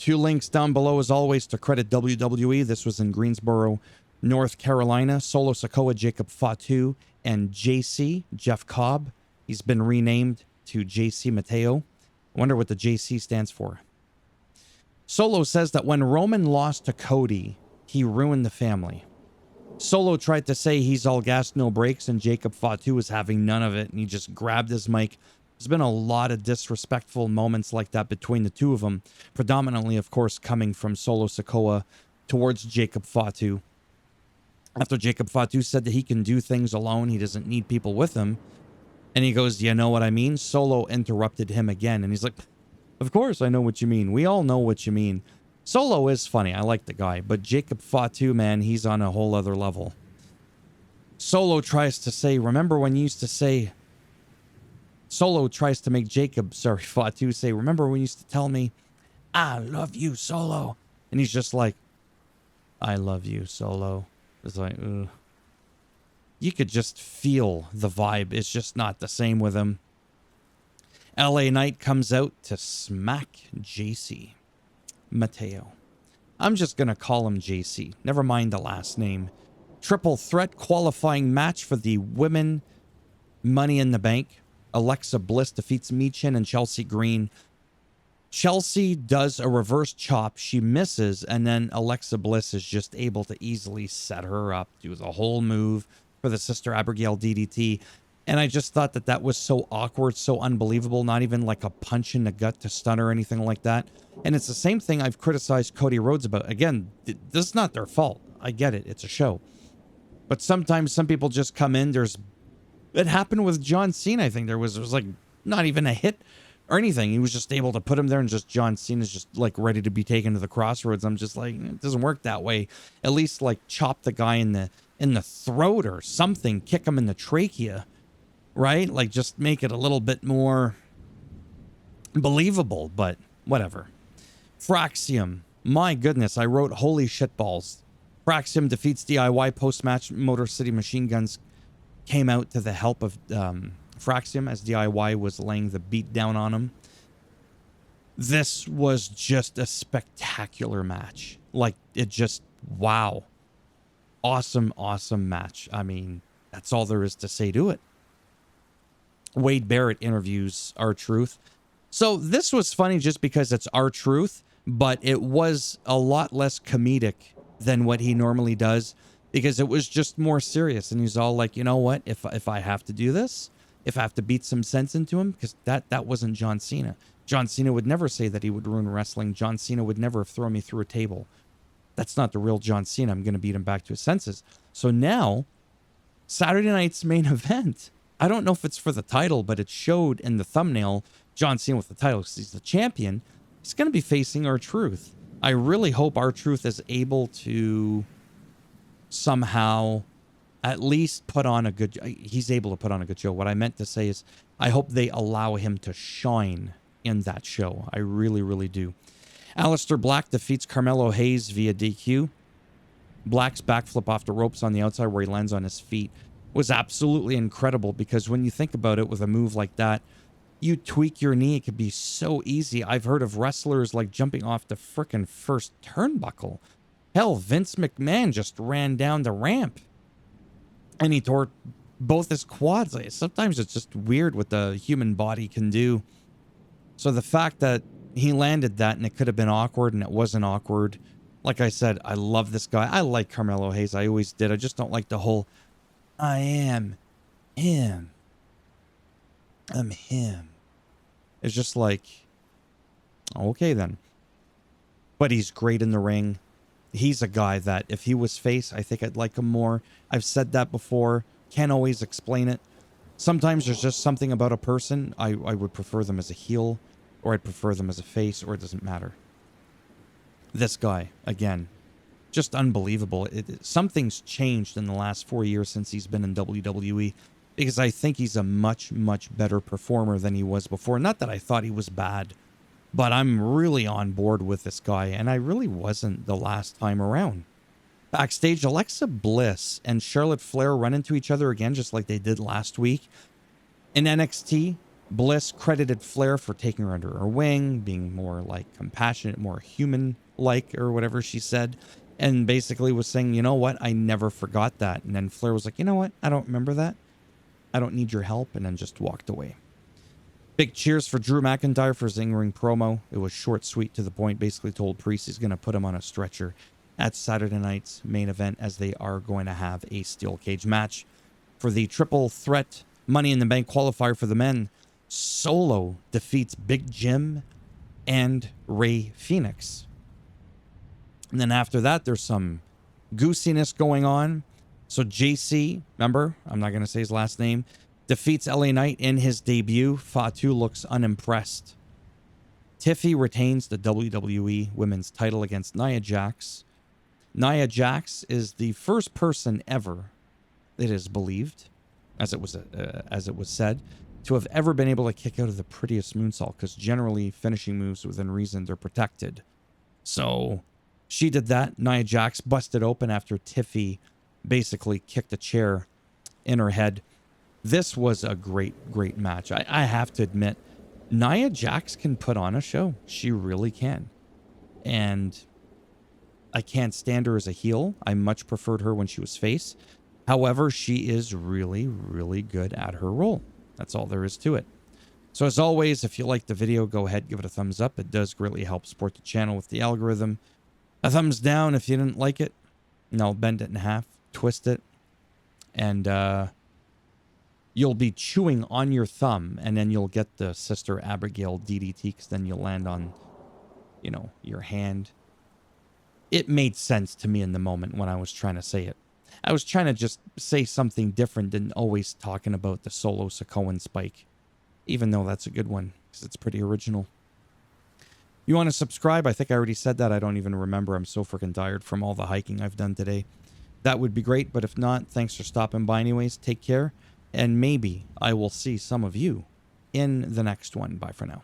2 links down below, as always, to credit WWE. This was in Greensboro, North Carolina. Solo Sikoa, Jacob Fatu, and JC, Jeff Cobb. He's been renamed to JC Mateo. I wonder what the JC stands for. Solo says that when Roman lost to Cody, he ruined the family. Solo tried to say he's all gas, no brakes, and Jacob Fatu was having none of it, and he just grabbed his mic. There's been a lot of disrespectful moments like that between the two of them, predominantly, of course, coming from Solo Sikoa towards Jacob Fatu. After Jacob Fatu said that he can do things alone, he doesn't need people with him, and he goes, "Do you know what I mean?" Solo interrupted him again, and he's like, "Of course I know what you mean. We all know what you mean." Solo is funny. I like the guy. But Jacob Fatu, man, he's on a whole other level. Solo tries to say, remember when you used to say... Solo tries to make Fatu say, remember when you used to tell me, "I love you, Solo." And he's just like, "I love you, Solo." It's like, ugh. You could just feel the vibe. It's just not the same with him. LA Knight comes out to smack JC Mateo. I'm just going to call him JC. Never mind the last name. Triple threat qualifying match for the women Money in the Bank. Alexa Bliss defeats Michin and Chelsea Green. Chelsea does a reverse chop. She misses, and then Alexa Bliss is just able to easily set her up. Do the whole move for the Sister Abigail DDT. And I just thought that that was so awkward, so unbelievable. Not even like a punch in the gut to stun or anything like that. And it's the same thing I've criticized Cody Rhodes about. Again, this is not their fault. I get it. It's a show. But sometimes some people just come in. It happened with John Cena, I think. There was like not even a hit or anything. He was just able to put him there, and just John Cena's just like ready to be taken to the crossroads. I'm just like, it doesn't work that way. At least like chop the guy in the throat or something. Kick him in the trachea. Right? Like, just make it a little bit more believable, but whatever. Fraxium. My goodness, I wrote holy shitballs. Fraxium defeats DIY post-match. Motor City Machine Guns came out to the help of Fraxium as DIY was laying the beat down on him. This was just a spectacular match. Like, it just, wow. Awesome, awesome match. I mean, that's all there is to say to it. Wade Barrett interviews R-Truth. So this was funny just because it's R-Truth, but it was a lot less comedic than what he normally does, because it was just more serious. And he's all like, you know what? If I have to do this, if I have to beat some sense into him, because that wasn't John Cena. John Cena would never say that he would ruin wrestling. John Cena would never throw me through a table. That's not the real John Cena. I'm going to beat him back to his senses. So now, Saturday night's main event, I don't know if it's for the title, but it showed in the thumbnail John Cena with the title because he's the champion. He's going to be facing R-Truth. I really hope R-Truth is able to somehow at least put on a good... He's able to put on a good show. What I meant to say is I hope they allow him to shine in that show. I really, really do. Aleister Black defeats Carmelo Hayes via DQ. Black's backflip off the ropes on the outside where he lands on his feet was absolutely incredible, because when you think about it, with a move like that, you tweak your knee, it could be so easy. I've heard of wrestlers like jumping off the frickin' first turnbuckle. Hell, Vince McMahon just ran down the ramp and he tore both his quads. Like, sometimes it's just weird what the human body can do. So the fact that he landed that and it could have been awkward and it wasn't awkward. Like I said, I love this guy. I like Carmelo Hayes. I always did. I just don't like the whole "I am him. I'm him." It's just like, okay then. But he's great in the ring. He's a guy that if he was face, I think I'd like him more. I've said that before. Can't always explain it. Sometimes there's just something about a person. I would prefer them as a heel, or I'd prefer them as a face, or it doesn't matter. This guy, again, just unbelievable. Something's changed in the last 4 years since he's been in WWE, because I think he's a much, much better performer than he was before. Not that I thought he was bad, but I'm really on board with this guy, and I really wasn't the last time around. Backstage, Alexa Bliss and Charlotte Flair run into each other again, just like they did last week. In NXT, Bliss credited Flair for taking her under her wing, being more like compassionate, more human-like, or whatever she said, and basically was saying, you know what, I never forgot that. And then Flair was like, you know what, I don't remember that. I don't need your help, and then just walked away. Big cheers for Drew McIntyre for his in-ring promo. It was short, sweet, to the point. Basically told Priest he's going to put him on a stretcher at Saturday night's main event, as they are going to have a steel cage match for the triple threat Money in the Bank qualifier for the men. Solo defeats Big Jim and Rey Fenix. And then after that, there's some goosiness going on. So JC, remember, I'm not going to say his last name, defeats LA Knight in his debut. Fatu looks unimpressed. Tiffy retains the WWE Women's title against Nia Jax. Nia Jax is the first person ever, it is believed, as it was said, to have ever been able to kick out of the prettiest moonsault, because generally finishing moves within reason, they're protected. So she did that. Nia Jax busted open after Tiffy basically kicked a chair in her head. This was a great match. I have to admit, Nia Jax can put on a show. She really can. And I can't stand her as a heel. I much preferred her when she was face. However, she is really good at her role. That's all there is to it. So as always, if you like the video, go ahead, give it a thumbs up. It does greatly help support the channel with the algorithm. A thumbs down if you didn't like it. And I'll bend it in half, twist it, and you'll be chewing on your thumb, and then you'll get the Sister Abigail DDT, because then you'll land on, you know, your hand. It made sense to me in the moment when I was trying to say it. I was trying to just say something different than always talking about the Solo Sikoan spike, even though that's a good one, because it's pretty original. You want to subscribe? I think I already said that. I don't even remember. I'm so freaking tired from all the hiking I've done today. That would be great, but if not, thanks for stopping by anyways. Take care. And maybe I will see some of you in the next one. Bye for now.